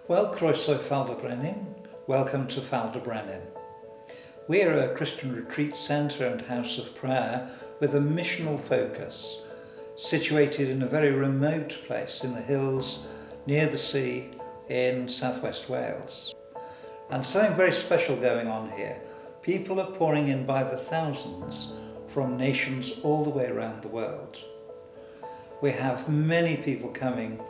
Wel, croeso Ffald-y-Brenin. Welcome to Ffald-y-Brenin. We are a Christian retreat centre and house of prayer with a missional focus, situated in a very remote place in the hills near the sea in southwest Wales. And something very special going on here. People are pouring in by the thousands from nations all the way around the world. We have many people coming,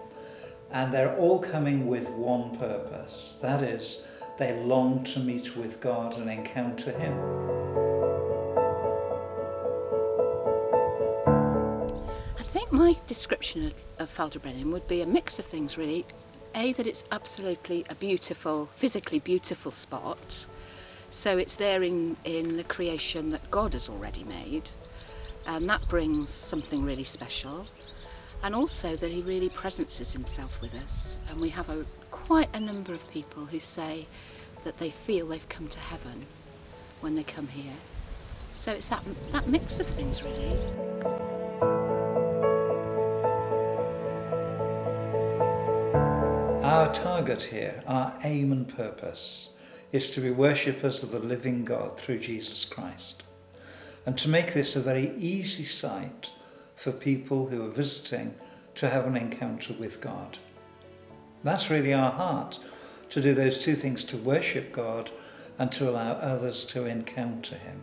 and they're all coming with one purpose. That is, they long to meet with God and encounter Him. I think my description of Ffald-y-Brenin would be a mix of things really. A, that it's absolutely a beautiful, physically beautiful spot. So it's there in the creation that God has already made. And that brings something really special. And also that He really presences Himself with us. And we have quite a number of people who say that they feel they've come to heaven when they come here. So it's that mix of things really. Our target here, our aim and purpose, is to be worshippers of the living God through Jesus Christ, and to make this a very easy site for people who are visiting to have an encounter with God. That's really our heart, to do those two things, to worship God and to allow others to encounter Him.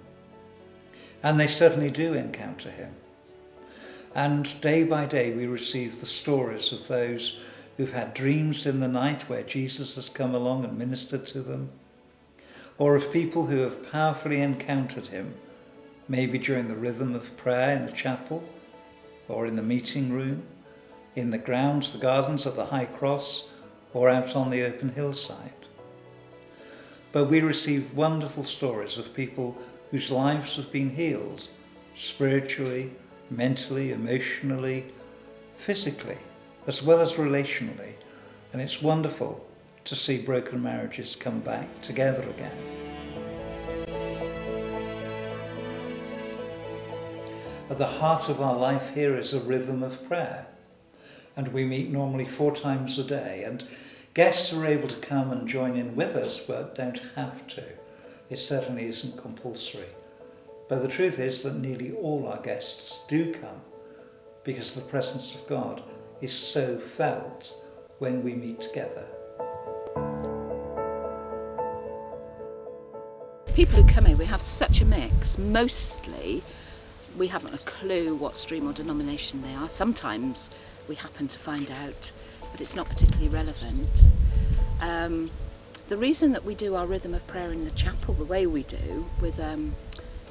And they certainly do encounter Him. And day by day we receive the stories of those who've had dreams in the night where Jesus has come along and ministered to them, or of people who have powerfully encountered Him, maybe during the rhythm of prayer in the chapel, or in the meeting room, in the grounds, the gardens at the High Cross, or out on the open hillside. But we receive wonderful stories of people whose lives have been healed, spiritually, mentally, emotionally, physically, as well as relationally. And it's wonderful to see broken marriages come back together again. At the heart of our life here is a rhythm of prayer, and we meet normally 4 times a day, and guests are able to come and join in with us but don't have to. It certainly isn't compulsory. But the truth is that nearly all our guests do come because the presence of God is so felt when we meet together. People who come here, we have such a mix. Mostly we haven't a clue what stream or denomination they are. Sometimes we happen to find out, but it's not particularly relevant. The reason that we do our rhythm of prayer in the chapel the way we do, with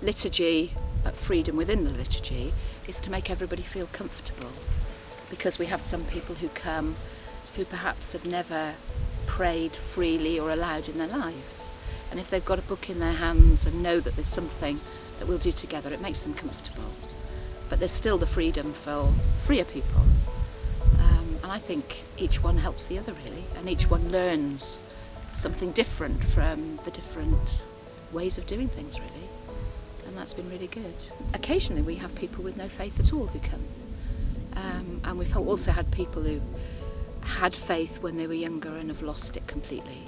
liturgy, freedom within the liturgy, is to make everybody feel comfortable. Because we have some people who come who perhaps have never prayed freely or aloud in their lives. And if they've got a book in their hands and know that there's something that we'll do together, it makes them comfortable. But there's still the freedom for freer people. And I think each one helps the other really, and each one learns something different from the different ways of doing things really. And that's been really good. Occasionally we have people with no faith at all who come. And we've also had people who had faith when they were younger and have lost it completely,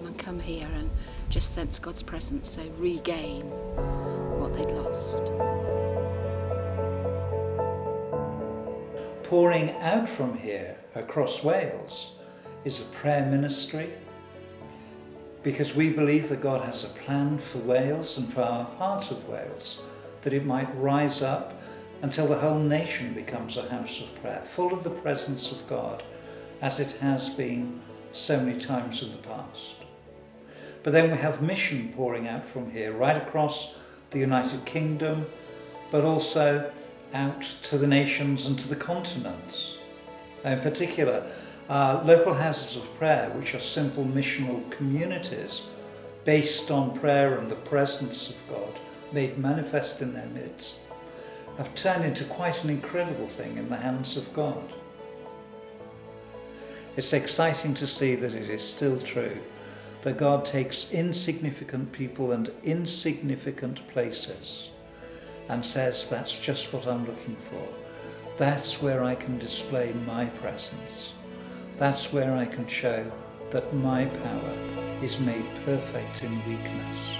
and come here and just sense God's presence, so regain what they'd lost. Pouring out from here across Wales is a prayer ministry, because we believe that God has a plan for Wales and for our part of Wales, that it might rise up until the whole nation becomes a house of prayer, full of the presence of God, as it has been so many times in the past. But then we have mission pouring out from here, right across the United Kingdom, but also out to the nations and to the continents. In particular, local houses of prayer, which are simple missional communities based on prayer and the presence of God made manifest in their midst, have turned into quite an incredible thing in the hands of God. It's exciting to see that it is still true that God takes insignificant people and insignificant places and says, that's just what I'm looking for. That's where I can display my presence. That's where I can show that my power is made perfect in weakness.